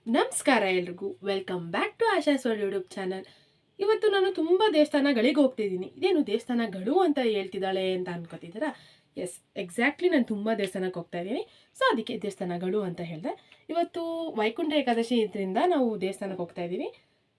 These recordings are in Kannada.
ನಮಸ್ಕಾರ ಎಲ್ರಿಗೂ, welcome back to Asha soul YouTube channel. ಇವತ್ತು ನಾನು ತುಂಬ ದೇವಸ್ಥಾನಗಳಿಗೆ ಹೋಗ್ತಿದ್ದೀನಿ. ಇದೇನು ದೇವಸ್ಥಾನಗಳು ಅಂತ ಹೇಳ್ತಿದ್ದಾಳೆ ಅಂತ ಅನ್ಕೋತಿದ್ದೀರಾ? ಎಸ್, ಎಕ್ಸಾಕ್ಟ್ಲಿ ನಾನು ತುಂಬ ದೇವಸ್ಥಾನಕ್ಕೆ ಹೋಗ್ತಾ ಇದ್ದೀನಿ. ಸೊ ಅದಕ್ಕೆ ದೇವಸ್ಥಾನಗಳು ಅಂತ ಹೇಳಿದೆ. ಇವತ್ತು ವೈಕುಂಠ ಏಕಾದಶಿ ಇದರಿಂದ ನಾವು ದೇವಸ್ಥಾನಕ್ಕೆ ಹೋಗ್ತಾ ಇದ್ದೀವಿ.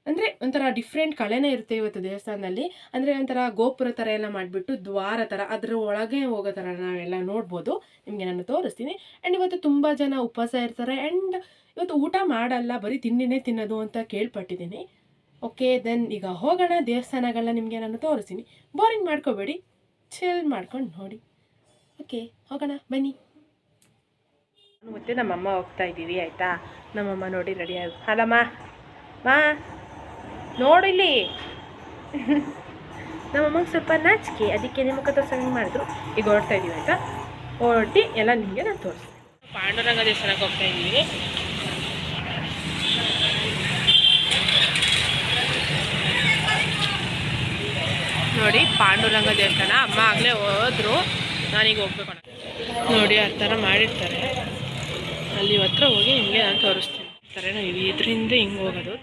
ಅಂದರೆ ಒಂಥರ ಡಿಫ್ರೆಂಟ್ ಕಳೆನೇ ಇರುತ್ತೆ ಇವತ್ತು ದೇವಸ್ಥಾನದಲ್ಲಿ. ಅಂದರೆ ಒಂಥರ ಗೋಪುರ ಥರ ಎಲ್ಲ ಮಾಡಿಬಿಟ್ಟು ದ್ವಾರ ಥರ ಅದರ ಒಳಗೆ ಹೋಗೋ ಥರ ನಾವೆಲ್ಲ ನೋಡ್ಬೋದು. ನಿಮಗೆ ನಾನು ತೋರಿಸ್ತೀನಿ. ಆ್ಯಂಡ್ ಇವತ್ತು ತುಂಬ ಜನ ಉಪವಾಸ ಇರ್ತಾರೆ. ಆ್ಯಂಡ್ ಇವತ್ತು ಊಟ ಮಾಡಲ್ಲ, ಬರೀ ತಿಂಡಿನೇ ತಿನ್ನೋದು ಅಂತ ಕೇಳ್ಪಟ್ಟಿದ್ದೀನಿ. ಓಕೆ, ದೆನ್ ಈಗ ಹೋಗೋಣ. ದೇವಸ್ಥಾನಗಳನ್ನ ನಿಮಗೆ ನಾನು ತೋರಿಸ್ತೀನಿ. ಬೋರಿಂಗ್ ಮಾಡ್ಕೋಬೇಡಿ, ಚಿಲ್ ಮಾಡ್ಕೊಂಡು ನೋಡಿ. ಓಕೆ, ಹೋಗೋಣ ಬನ್ನಿ. ಮತ್ತೆ ನಮ್ಮಮ್ಮ ಹೋಗ್ತಾ ಇದ್ದೀವಿ, ಆಯಿತಾ? ನಮ್ಮಮ್ಮ ನೋಡಿ ರೆಡಿ ಆಗಿ, ಅಲ್ಲಮ್ಮ ಮಾ ನೋಡಿಲ್ಲಿ. ನಮ್ಮಮ್ಮಗೆ ಸ್ವಲ್ಪ ನಾಚಿಕೆ, ಅದಕ್ಕೆ ನಿಮ್ಮ ಮುಖ ತೋರ್ಸಂಗೆ ಮಾಡಿದ್ರು. ಈಗ ಹೊರಡ್ತಾ ಇದ್ದೀವಿ, ಆಯಿತಾ? ಹೊರಟಿ ಎಲ್ಲ ನಿಮಗೆ ನಾನು ತೋರಿಸ್ತೀನಿ. ಪಾಂಡುರಂಗ ದೇವಸ್ಥಾನಕ್ಕೆ ಹೋಗ್ತಾ ಇದ್ದೀವಿ. ನೋಡಿ, ಪಾಂಡುರಂಗ ದೇವಸ್ಥಾನ. ಅಮ್ಮ ಆಗಲೇ ಹೋದ್ರು, ನಾನೀಗ ಹೋಗ್ಬೇಕು. ನೋಡಿ ಆ ಥರ ಮಾಡಿರ್ತಾರೆ. ಅಲ್ಲಿ ಹತ್ರ ಹೋಗಿ ನಿಮಗೆ ನಾನು ತೋರಿಸ್ತೀನಿ. ನಾವು ಇದರಿಂದ ಹಿಂಗೆ ಹೋಗೋದು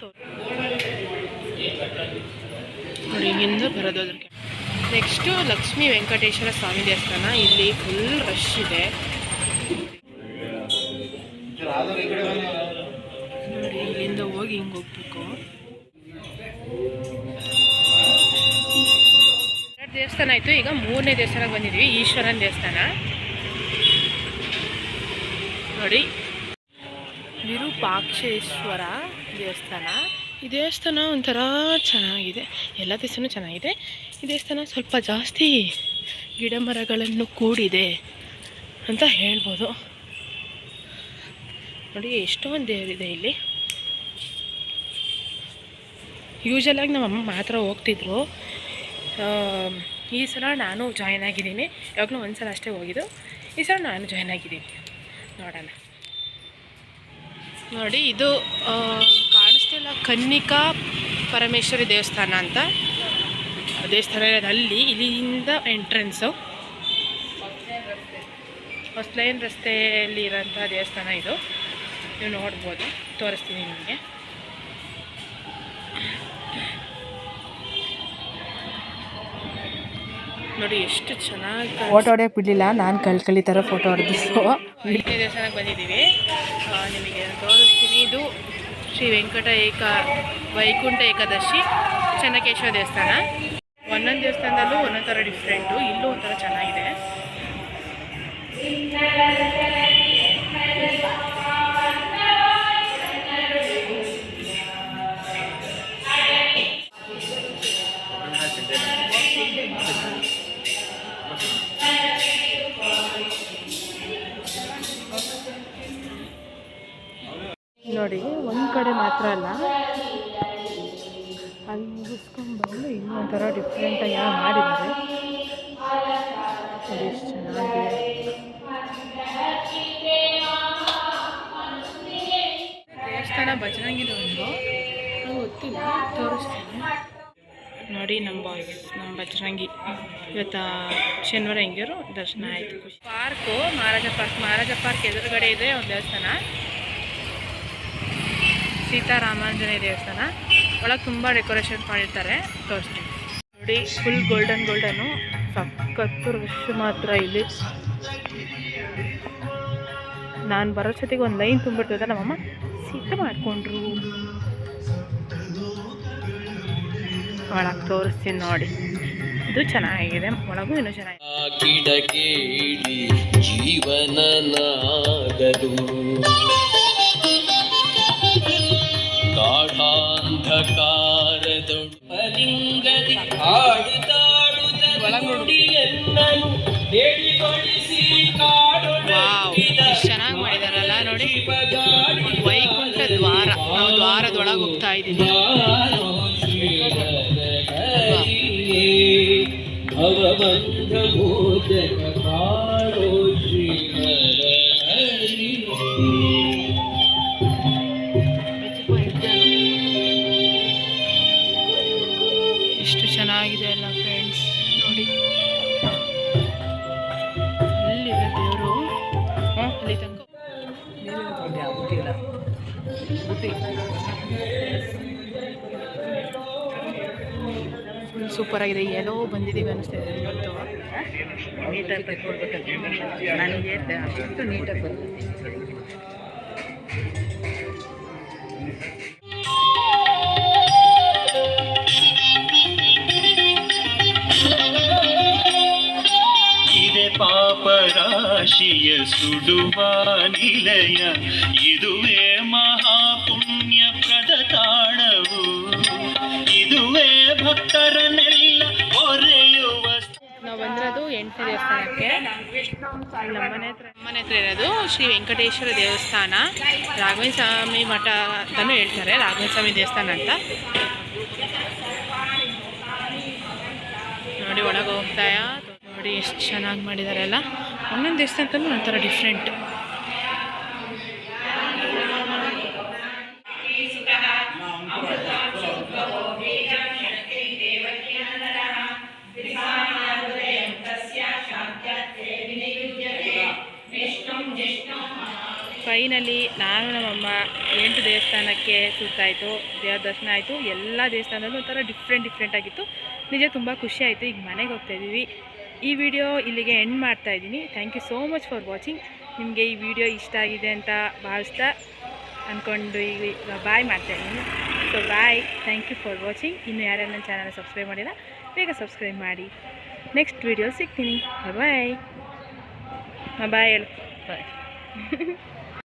ನೋಡಿ, ಹಿಂಗಿಂದ ಬರೋದು. ಅದ್ರಿಗೆ ನೆಕ್ಸ್ಟು ಲಕ್ಷ್ಮೀ ವೆಂಕಟೇಶ್ವರ ಸ್ವಾಮಿ ದೇವಸ್ಥಾನ. ಇಲ್ಲಿ ಫುಲ್ ರಶ್ ಇದೆ ನೋಡಿ. ಇಲ್ಲಿಂದ ಹೋಗಿ ಹಿಂಗೆ ಹೋಗ್ಬೇಕು. ದೇವಸ್ಥಾನ ಆಯಿತು. ಈಗ ಮೂರನೇ ದೇವಸ್ಥಾನಕ್ಕೆ ಬಂದಿದ್ವಿ, ಈಶ್ವರನ ದೇವಸ್ಥಾನ. ನೋಡಿ, ವಿರೂಪಾಕ್ಷೇಶ್ವರ ದೇವಸ್ಥಾನ. ಈ ದೇವಸ್ಥಾನ ಒಂಥರ ಚೆನ್ನಾಗಿದೆ. ಎಲ್ಲ ದೇವಸ್ಥಾನ ಚೆನ್ನಾಗಿದೆ. ಈ ದೇವಸ್ಥಾನ ಸ್ವಲ್ಪ ಜಾಸ್ತಿ ಗಿಡ ಮರಗಳನ್ನು ಕೂಡಿದೆ ಅಂತ ಹೇಳ್ಬೋದು. ನೋಡಿ, ಎಷ್ಟೊಂದು ದೇವರಿದೆ ಇಲ್ಲಿ. ಯೂಶಲಾಗಿ ನಮ್ಮಮ್ಮ ಮಾತ್ರ ಹೋಗ್ತಿದ್ರು. ಈ ಸಲ ನಾನು ಜಾಯ್ನ್ ಆಗಿದ್ದೀನಿ. ಯಾವಾಗಲೂ ಒಂದು ಸಲ ಅಷ್ಟೇ ಹೋಗಿದ್ದು. ಈ ಸಲ ನಾನು ಜಾಯ್ನ್ ಆಗಿದ್ದೀನಿ. ನೋಡೋಣ. ನೋಡಿ, ಇದು ಕಾಣಿಸ್ತಿಲ್ಲ, ಕನ್ನಿಕಾ ಪರಮೇಶ್ವರಿ ದೇವಸ್ಥಾನ ಅಂತ ದೇವಸ್ಥಾನ ಇರೋದು ಅಲ್ಲಿ. ಇಲ್ಲಿಂದ ಎಂಟ್ರೆನ್ಸು ಹೊಸಲೈನ್ ರಸ್ತೆಯಲ್ಲಿ ಇರೋಂಥ ದೇವಸ್ಥಾನ ಇದು. ನೀವು ನೋಡ್ಬೋದು, ತೋರಿಸ್ತೀನಿ ನಿಮಗೆ. ನೋಡಿ ಎಷ್ಟು ಚೆನ್ನಾಗಿ ಫೋಟೋ ಹೊಡೆಯೋಕೆ ಬಿಡಲಿಲ್ಲ, ನಾನು ಕಳ್ಕಳಿ ಥರ ಫೋಟೋ ಹೊಡೆದಿದ್ದು. ವೈಕುಂಠ ದೇವಸ್ಥಾನಕ್ಕೆ ಬಂದಿದ್ದೀವಿ, ನಿಮಗೆ ತೋರಿಸ್ತೀನಿ. ಇದು ಶ್ರೀ ವೈಕುಂಠ ಏಕಾದಶಿ ಚೆನ್ನಕೇಶ್ವರ ದೇವಸ್ಥಾನ. ಒಂದೊಂದು ದೇವಸ್ಥಾನದಲ್ಲೂ ಒಂದೊಂದು ಥರ ಡಿಫ್ರೆಂಟು. ಇಲ್ಲೂ ಒಂಥರ ಚೆನ್ನಾಗಿದೆ. ನೋಡಿ, ಒಂದು ಕಡೆ ಮಾತ್ರ ಅಲ್ಲ, ಅಲ್ಲಿ ಮುಗಿಸ್ಕೊಂಡ್ಬಂದು ಇನ್ನೊಂಥರ ಡಿಫ್ರೆಂಟಾಗಿ ಮಾಡಿದ್ದಾರೆ. ಅದು ಎಷ್ಟು ಚೆನ್ನಾಗಿದೆ. ದೇವಸ್ಥಾನ ಬಜರಂಗಿದೆ ಒಂದು, ನಂಗೆ ಗೊತ್ತಿಲ್ಲ, ತೋರಿಸ್ತೀನಿ. ನೋಡಿ, ನಮ್ಮ ಬಜರಂಗಿ ಇವತ್ತು ಶನಿವಾರ ಹೆಂಗಿರು ದರ್ಶನ ಆಯಿತು. ಖುಷಿ. ಪಾರ್ಕು ಮಹಾರಾಜ ಪಾರ್ಕ್ ಎದುರುಗಡೆ ಇದೆ ಒಂದು ದೇವಸ್ಥಾನ, ಸೀತಾರಾಮಾಂಜನೇಯ ದೇವಸ್ಥಾನ. ಒಳಗೆ ತುಂಬ ಡೆಕೋರೇಷನ್ ಮಾಡಿರ್ತಾರೆ, ತೋರಿಸ್ತೀನಿ. ನೋಡಿ, ಫುಲ್ ಗೋಲ್ಡನ್ನು, ಸಖತ್ತು ರಶ್ ಮಾತ್ರ ಇಲ್ಲಿ. ನಾನು ಬರೋ ಜೊತೆಗೆ ಒಂದು ಲೈನ್ ತುಂಬಿರ್ತದೆ. ನಮ್ಮಮ್ಮ ಸೀತೆ ಮಾಡಿಕೊಂಡ್ರು. ಒಳಗೆ ತೋರಿಸ್ತೀನಿ ನೋಡಿ, ಇದು ಚೆನ್ನಾಗಿದೆ. ಒಳಗೂ ಇನ್ನೂ ಚೆನ್ನಾಗಿದೆ. ಚೆನ್ನಾಗಿ ಮಾಡಿದಾರಲ್ಲ ನೋಡಿ. ವೈಕುಂಠ ದ್ವಾರ, ನಾವು ದ್ವಾರದೊಳಗೆ ಹೋಗ್ತಾ ಇದ್ದೀವಿ. ಎಷ್ಟು ಚೆನ್ನಾಗಿದೆ ಅಲ್ಲ ಫ್ರೆಂಡ್ಸ್, ನೋಡಿ. ಅಲ್ಲಿದೆ ದೇವರು, ಅಲ್ಲಿ ತನಕ ಸೂಪರ್ ಆಗಿದೆ. ಎಲ್ಲೋ ಬಂದಿದ್ದೀವಿ ಅನಿಸ್ತಿದೆ ಇವತ್ತು. ನೀಟಾಗಿ ಬರ್ಕೊಡ್ಬೇಕಂತ ನನಗೆ ಹೇಳ್ದೆ ಅಷ್ಟು ನೀಟಾಗಿ ಬರ್ಬೇಕು. ಇದೆ ಪಾಪರಾಶಿಯ ಸುಡುವ ನಿಲಯ, ಇದುವೇ ಮಹಾಪುಣ್ಯ ಪ್ರದ ತಾಣವು, ಇದುವೇ ಭಕ್ತರನ್ನೆಲ್ಲ ಹೊರೆಯುವ. ನಾವು ಬಂದಿರೋದು 8ನೇ ದೇವಸ್ಥಾನಕ್ಕೆ. ನಮ್ಮನೆ ಹತ್ರ ಇರೋದು ಶ್ರೀ ವೆಂಕಟೇಶ್ವರ ದೇವಸ್ಥಾನ, ರಾಘವೇಂದ್ರ ಸ್ವಾಮಿ ಮಠ ಅಂತಲೂ ಹೇಳ್ತಾರೆ, ರಾಘವೇಂದ್ರ ಸ್ವಾಮಿ ದೇವಸ್ಥಾನ ಅಂತ. ನೋಡಿ ಒಳಗೆ ಹೋಗ್ತಾಯ, ನೋಡಿ ಎಷ್ಟು ಚೆನ್ನಾಗಿ ಮಾಡಿದ್ದಾರೆ ಎಲ್ಲ. ಒಂದೊಂದು ದೇವಸ್ಥಾನದಲ್ಲೂ ಒಂಥರ ಡಿಫ್ರೆಂಟ್. ಫೈನಲಿ ನಾನು ನಮ್ಮಮ್ಮ 8 ದೇವಸ್ಥಾನಕ್ಕೆ ಸುತ್ತಾಯಿತು, ದೇವ್ರ ದರ್ಶನ ಆಯಿತು. ಎಲ್ಲ ದೇವಸ್ಥಾನದಲ್ಲೂ ಒಂಥರ ಡಿಫ್ರೆಂಟ್ ಆಗಿತ್ತು. ನಿಜ ತುಂಬ ಖುಷಿ ಆಯಿತು. ಈಗ ಮನೆಗೆ ಹೋಗ್ತಾಯಿದ್ದೀವಿ. ಈ ವಿಡಿಯೋ ಇಲ್ಲಿಗೆ ಎಂಡ್ ಮಾಡ್ತಾಯಿದ್ದೀನಿ. Thank you so much for watching. ನಿಮಗೆ ಈ ವಿಡಿಯೋ ಇಷ್ಟ ಆಗಿದೆ ಅಂತ ಭಾವಿಸ್ತಾ ಅಂದ್ಕೊಂಡು ಈಗ ಬಾಯ್ ಮಾಡ್ತಾಯಿದ್ದೀನಿ. So bye, thank you for watching. ಇನ್ನು ಯಾರ್ಯಾರು ನನ್ನ ಚಾನಲ್ ಸಬ್ಸ್ಕ್ರೈಬ್ ಮಾಡಿಲ್ಲ ಬೇಗ ಸಬ್ಸ್ಕ್ರೈಬ್ ಮಾಡಿ. ನೆಕ್ಸ್ಟ್ ವಿಡಿಯೋ ಸಿಗ್ತೀನಿ. ಬಾಯ್ ಬಾಯ್ ಹೇಳು. ಬಾಯ್.